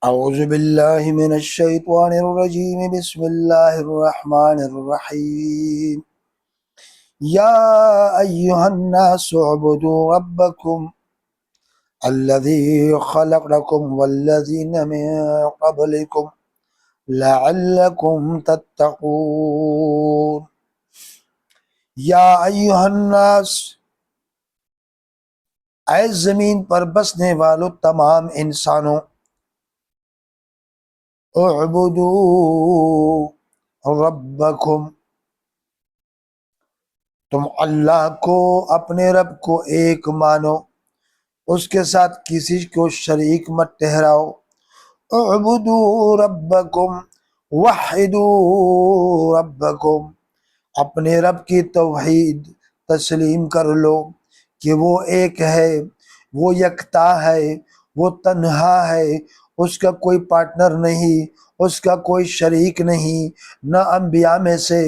اعوذ باللہ من الشیطان الرجیم بسم اللہ الرحمن الرحیم یا ایہا الناس اعبدوا ربکم الذی خلقکم والذین من قبلکم لعلکم تتقون۔ یا ایہا الناس، اے زمین پر بسنے والو تمام انسانوں، اعبدوا ربکم، تم اللہ کو، اپنے رب کو ایک مانو، اس کے ساتھ کسی کو شریک مت ٹھہراؤ۔ اعبدوا ربکم، وحدوا ربکم، اپنے رب کی توحید تسلیم کر لو کہ وہ ایک ہے، وہ یکتا ہے، وہ تنہا ہے، اس کا کوئی پارٹنر نہیں، اس کا کوئی شریک نہیں، نہ انبیاء میں سے،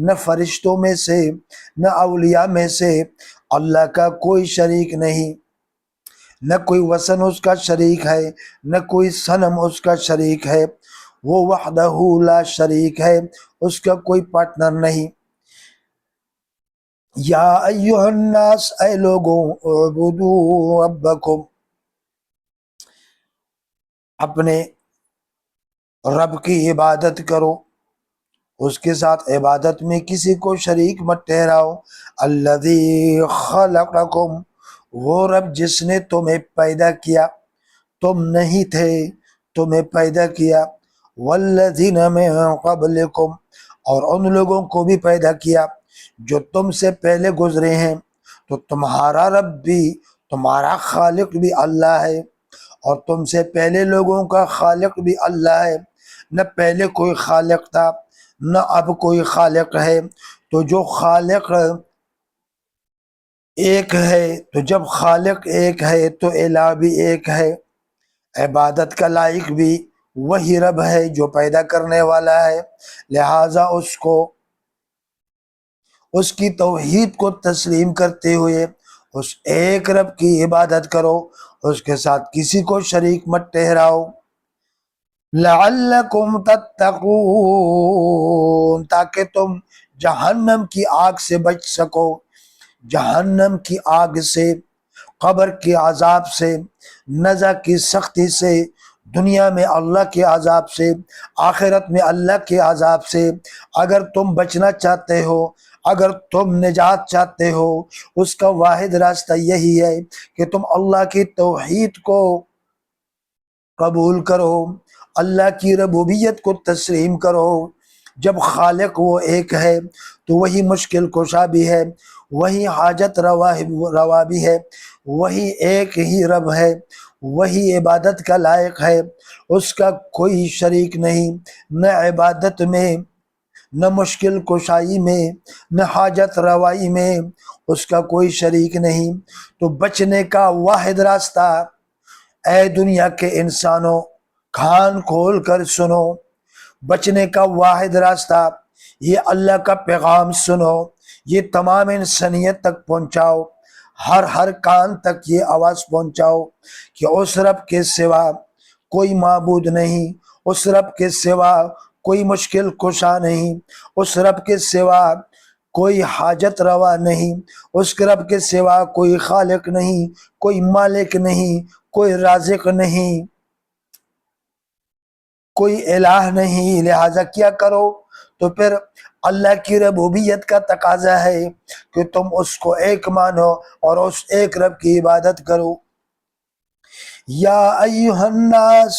نہ فرشتوں میں سے، نہ اولیاء میں سے اللہ کا کوئی شریک نہیں، نہ کوئی وثن اس کا شریک ہے، نہ کوئی صنم اس کا شریک ہے، وہ وحدہ لا شریک ہے، اس کا کوئی پارٹنر نہیں۔ یا ایہا الناس، اے لوگوں، اعبدوا ربکم، اپنے رب کی عبادت کرو، اس کے ساتھ عبادت میں کسی کو شریک مت ٹھہراؤ۔ الذی خلقکم، وہ رب جس نے تمہیں پیدا کیا، تم نہیں تھے، تمہیں پیدا کیا۔ والذین من قبلکم، اور ان لوگوں کو بھی پیدا کیا جو تم سے پہلے گزرے ہیں۔ تو تمہارا رب بھی، تمہارا خالق بھی اللہ ہے، اور تم سے پہلے لوگوں کا خالق بھی اللہ ہے۔ نہ پہلے کوئی خالق تھا، نہ اب کوئی خالق ہے۔ تو جو خالق ایک ہے، تو جب خالق ایک ہے تو الہ بھی ایک ہے، عبادت کا لائق بھی وہی رب ہے جو پیدا کرنے والا ہے۔ لہٰذا اس کی توحید کو تسلیم کرتے ہوئے اس ایک رب کی عبادت کرو، اس کے ساتھ کسی کو شریک مت ٹھہراؤ۔ لعلکم تتقون، تاکہ تم جہنم کی آگ سے بچ سکو، جہنم کی آگ سے، قبر کے عذاب سے، نزع کی سختی سے، دنیا میں اللہ کے عذاب سے، آخرت میں اللہ کے عذاب سے۔ اگر تم بچنا چاہتے ہو، اگر تم نجات چاہتے ہو، اس کا واحد راستہ یہی ہے کہ تم اللہ کی توحید کو قبول کرو، اللہ کی ربوبیت کو تسلیم کرو۔ جب خالق وہ ایک ہے تو وہی مشکل کشا بھی ہے، وہی حاجت روا بھی ہے، وہی ایک ہی رب ہے، وہی عبادت کا لائق ہے، اس کا کوئی شریک نہیں، نہ عبادت میں، نہ مشکل کشائی میں، نہ حاجت روائی میں، اس کا کوئی شریک نہیں۔ تو بچنے کا واحد راستہ، اے دنیا کے انسانوں، کان کھول کر سنو، بچنے کا واحد راستہ، یہ اللہ کا پیغام سنو، یہ تمام انسانیت تک پہنچاؤ، ہر کان تک یہ آواز پہنچاؤ کہ اس رب کے سوا کوئی معبود نہیں، اس رب کے سوا کوئی مشکل کشا نہیں، اس رب کے سوا کوئی حاجت روا نہیں، اس کے رب کے سوا کوئی خالق نہیں، کوئی مالک نہیں، کوئی رازق نہیں، کوئی الہ نہیں۔ لہٰذا کیا کرو؟ تو پھر اللہ کی ربوبیت کا تقاضا ہے کہ تم اس کو ایک مانو اور اس ایک رب کی عبادت کرو۔ یا ایہا الناس،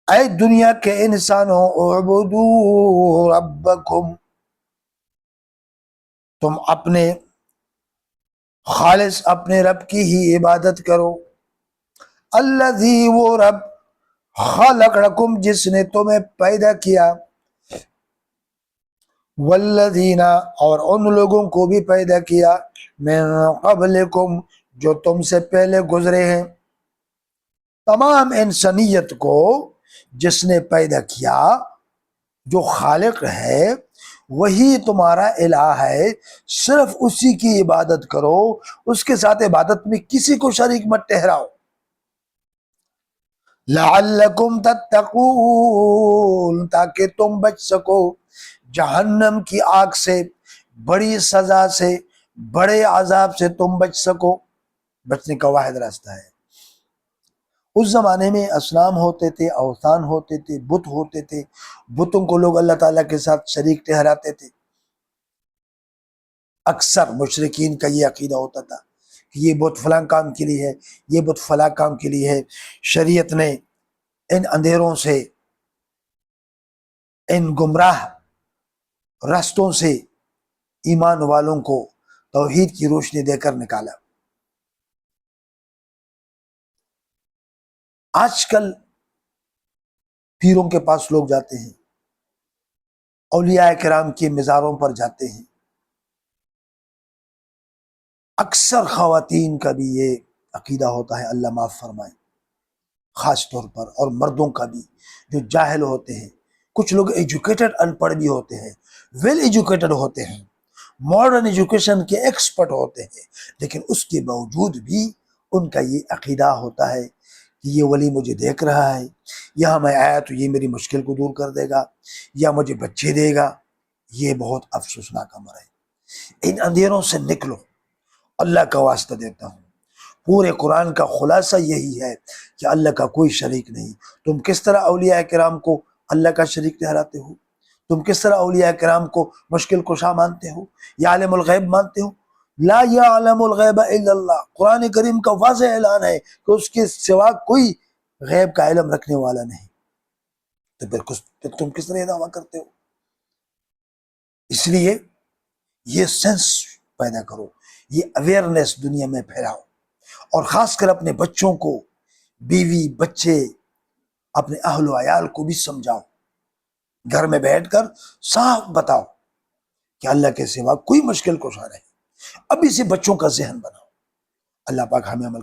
اے دنیا کے انسانوں، اعبدوا ربکم، تم اپنے خالص اپنے رب کی ہی عبادت کرو۔ الذی، وہ رب، خلقکم، جس نے تمہیں پیدا کیا، والذین، اور ان لوگوں کو بھی پیدا کیا، من قبلکم، جو تم سے پہلے گزرے ہیں۔ تمام انسانیت کو جس نے پیدا کیا، جو خالق ہے، وہی تمہارا الہ ہے، صرف اسی کی عبادت کرو، اس کے ساتھ عبادت میں کسی کو شریک مت ٹھہراؤ۔ لعلکم تتقون، تاکہ تم بچ سکو جہنم کی آگ سے، بڑی سزا سے، بڑے عذاب سے تم بچ سکو۔ بچنے کا واحد راستہ ہے۔ اس زمانے میں اصنام ہوتے تھے، اوثان ہوتے تھے، بت ہوتے تھے، بتوں کو لوگ اللہ تعالیٰ کے ساتھ شریک ٹھہراتے تھے۔ اکثر مشرکین کا یہ عقیدہ ہوتا تھا کہ یہ بت فلاں کام کے لیے ہے، یہ بت فلاں کام کے لیے ہے۔ شریعت نے ان اندھیروں سے، ان گمراہ راستوں سے ایمان والوں کو توحید کی روشنی دے کر نکالا۔ آج کل پیروں کے پاس لوگ جاتے ہیں، اولیاء کرام کی مزاروں پر جاتے ہیں۔ اکثر خواتین کا بھی یہ عقیدہ ہوتا ہے، اللہ معاف فرمائے، خاص طور پر، اور مردوں کا بھی، جو جاہل ہوتے ہیں۔ کچھ لوگ ایجوکیٹڈ، ان پڑھ بھی ہوتے ہیں، ویل ایجوکیٹڈ ہوتے ہیں، ماڈرن ایجوکیشن کے ایکسپرٹ ہوتے ہیں، لیکن اس کے باوجود بھی ان کا یہ عقیدہ ہوتا ہے کہ یہ ولی مجھے دیکھ رہا ہے، یہاں میں آیا تو یہ میری مشکل کو دور کر دے گا، یا مجھے بچے دے گا۔ یہ بہت افسوسناک امر ہے۔ ان اندھیروں سے نکلو، اللہ کا واسطہ دیتا ہوں۔ پورے قرآن کا خلاصہ یہی ہے کہ اللہ کا کوئی شریک نہیں۔ تم کس طرح اولیاء کرام کو اللہ کا شریک ٹھہراتے ہو؟ تم کس طرح اولیاء کرام کو مشکل کشا مانتے ہو یا عالم الغیب مانتے ہو؟ لا یعلم الغیب الا اللہ، قرآن کریم کا واضح اعلان ہے کہ اس کے سوا کوئی غیب کا علم رکھنے والا نہیں۔ تو پھر تم کس طرح یہ دعویٰ کرتے ہو؟ اس لیے یہ سینس پیدا کرو، یہ اویئرنیس دنیا میں پھیلاؤ، اور خاص کر اپنے بچوں کو، بیوی بچے، اپنے اہل و عیال کو بھی سمجھاؤ، گھر میں بیٹھ کر صاف بتاؤ کہ اللہ کے سوا کوئی مشکل کشا نہیں۔ ابھی سے بچوں کا ذہن بناؤ۔ اللہ پاک ہمیں عمل